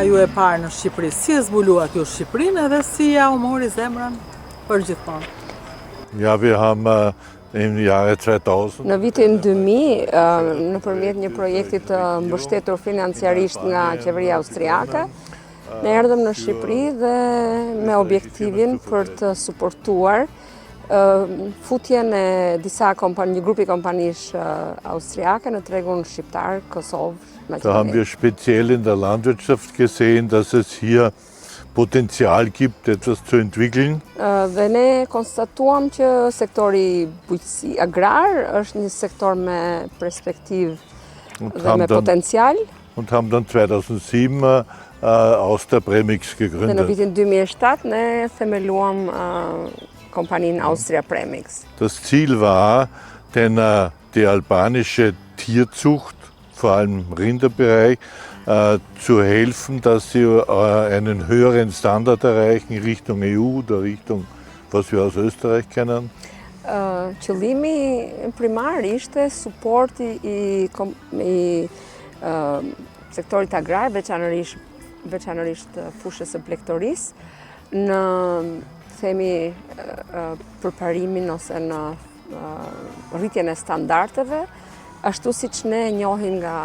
ju e parë në Shqipëri, si e zbuluat ju Shqipërinë edhe si ja u mori zemrën për gjithmonë? Ja, wir haben im Jahre 2000. Në vitin 2000, nëpërmjet një projekti të mbështetur financiarisht nga qeveria austriake, ne erdhëm në Shqipëri dhe me objektivin për të suportuar futjen e një grupi kompanish austriake në tregun shqiptar, Kosovë, Da haben wir speziell in der Landwirtschaft gesehen, dass es hier Potenzial gibt, etwas zu entwickeln. Dhe ne konstatuam që sektori bujqësi agrar është një sektor me perspektivë dhe me potencial. Und haben dann 2007 Austria Premix Dhe në gegründet. vitin 2007 ne themeluam kompaninë Austria Premix. Das Ziel war, die albanische Tierzucht, vor allem im Rinderbereich, zu helfen, dass sie einen höheren Standard erreichen Richtung EU oder Richtung, was wir aus Österreich kennen. Qëllimi primar ishte suporti i sektorit agrar, veçanërisht fushës së pleqtorisë në përparimin ose në rritjen e standardeve, ashtu siç ne njohim nga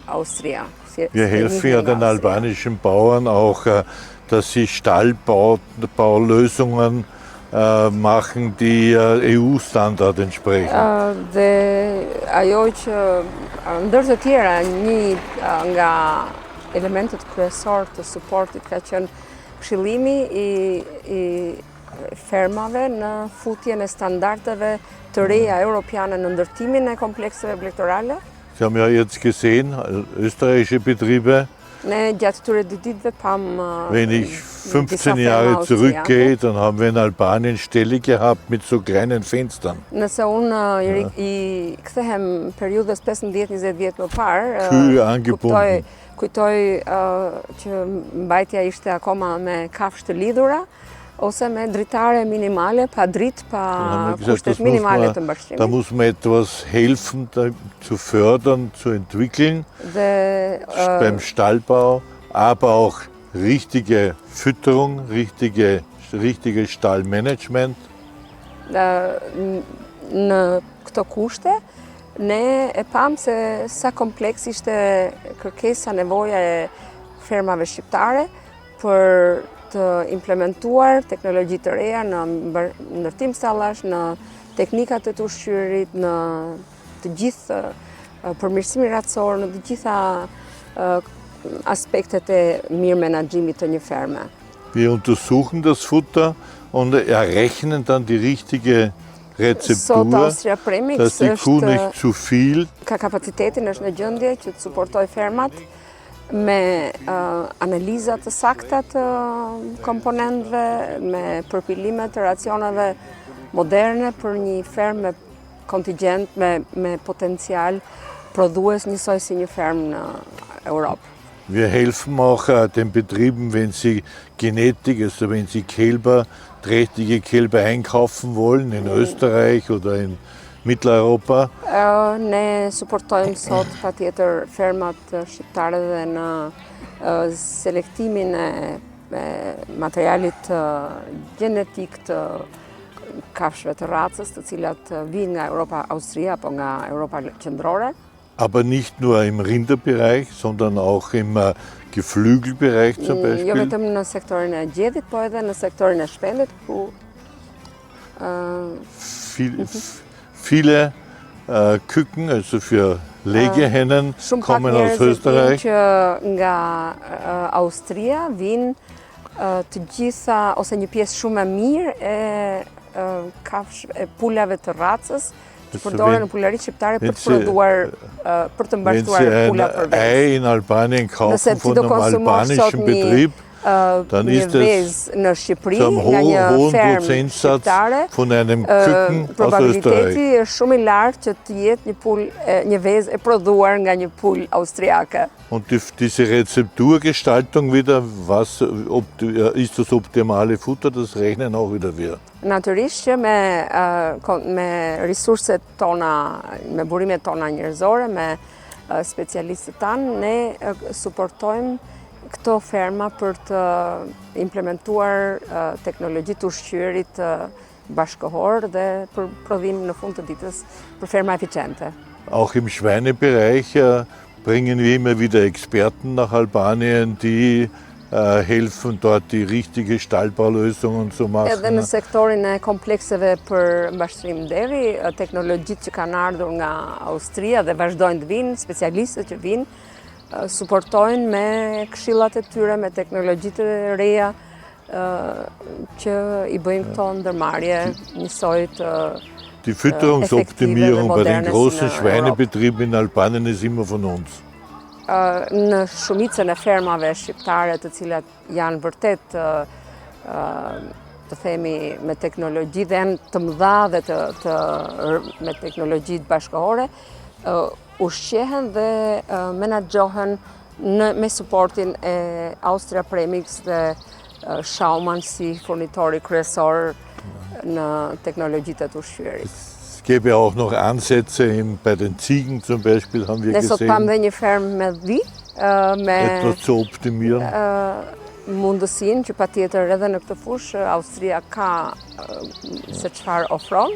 Austria. Wir helfen ja den albanischen Bauern auch, dass sie Stallbaulösungen machen, die EU-Standard entsprechen. Dhe ajo që ndër të tjera, një nga elementet kryesor të suportit ka qenë këshillimi i fermave në futjen e standardeve të reja europiane në ndërtimin e komplekseve pleqtorale. Sie haben ja jetzt gesehen, österreichische Betriebe, Ne gjatë këtyre dy ditëve pam wenn ich 15 Jahre zurückgehe, dann haben wir in Albanien Ställe gehabt mit so kleinen Fenstern. Nëse unë i kthehem periudhës 15-20 vjet më parë, Kühe angebunden. kujtoj që mbajtja ishte akoma me kafshë të lidhura ose me dritare minimale, pa dritë, pa kushtet minimale të Da mbështrimit. muss man etwas helfen, zu fördern, zu entwickeln, Dhe beim Stallbau, aber auch richtige Fütterung, richtige Stallmanagement. në këto kushte, ne e pam se sa kompleks ishte kërkesa, nevoja e fermave shqiptare për të implementuar teknologji të reja në ndërtim stallash, në teknikat e të ushqyerit, në të gjithë përmirësimin ratësor, në të gjitha aspektet e mirë menaxhimit të një ferme. Wir untersuchen das Futter und errechnen dann die richtige Sot Rezeptur, Austria Premix dass die Kuh nicht zu viel. ka kapacitetin, është në gjendje që të suportoj fermat me analizat të sakta të komponentëve, me përpilime të racioneve moderne për një fermë me kontingjent, me potencial prodhues njësoj si një fermë në Europë. Wir helfen auch den Betrieben, wenn sie Genetik, also wenn sie trächtige Kälber einkaufen wollen in Österreich oder in Mitteleuropa. Ne suportojmë sot patjetër fermat shqiptare dhe në selektimin e materialit gjenetik të kafshëve të racës, të cilat vinë nga Europa, Austria apo nga Europa qendrore. Aber nicht nur im Rinderbereich, sondern auch im Geflügelbereich zum Jo Beispiel. vetëm në sektorin e gjedhit, po edhe në sektorin e shpendit, ku Viele Küken, also für Legehennen, shumë pak kommen aus njerëz Österreich. që nga Austria vinë të gjitha ose një pjesë shumë e mirë e pulave të racës që përdoren në pulari shqiptare për të prodhuar, për të Wenn mbashtuar Sie pula ein për vezë. Ei in Albanien kaufen Nëse ti von do einem konsumosh sot albanischen Betrieb, dann një ist es vezë në Shqipëri zu einem nga një hohen fermë Prozentsatz shqiptare, von einem Küken aus probabiliteti Österreich. është shumë i lartë që të jetë një vezë e prodhuar nga një pul austriake. Und diese Rezepturgestaltung wieder, ist das optimale Futter, das rechnen auch wieder wir. Natyrisht që me resurset tona, me burimet tona njerëzore, me specialistët tanë, ne suportojmë këto ferma për të implementuar teknologji të ushqyerit bashkëkohor dhe për prodhim në fund të ditës për ferma eficiente. Auch im Schweinebereich bringen wir immer wieder Experten nach Albanien, die helfen, dort die richtige Stallbaulösungen zu machen. Edhe në sektorin e komplekseve për mbashtrim deri, teknologjitë që kanë ardhur nga Austria dhe vazhdojnë të vinë, specialistët që vinë, suportojnë me këshillat e tyre, me teknologjitë e reja që i bëjnë këto ndërmarrje njësoj të Die Fütterungsoptimierung bei den großen Schweinebetrieben in Albanien ist immer von uns. Në shumicën e fermave shqiptare të cilat janë vërtet të themi me teknologji dhe janë të mëdha dhe me teknologji bashkëkohore, ushqehen dhe menaxhohen me suportin e Austria Premix dhe Schaumann si furnitori kryesor në teknologjitë të ushqyerit. Es gäbe auch noch Ansätze bei den Ziegen zum Beispiel, haben wir Ne sot kam dhe gesehen, një fermë me dhi, me etwas zu optimieren. mundësinë që patjetër edhe në këtë fushë Austria ka se çfarë ofron.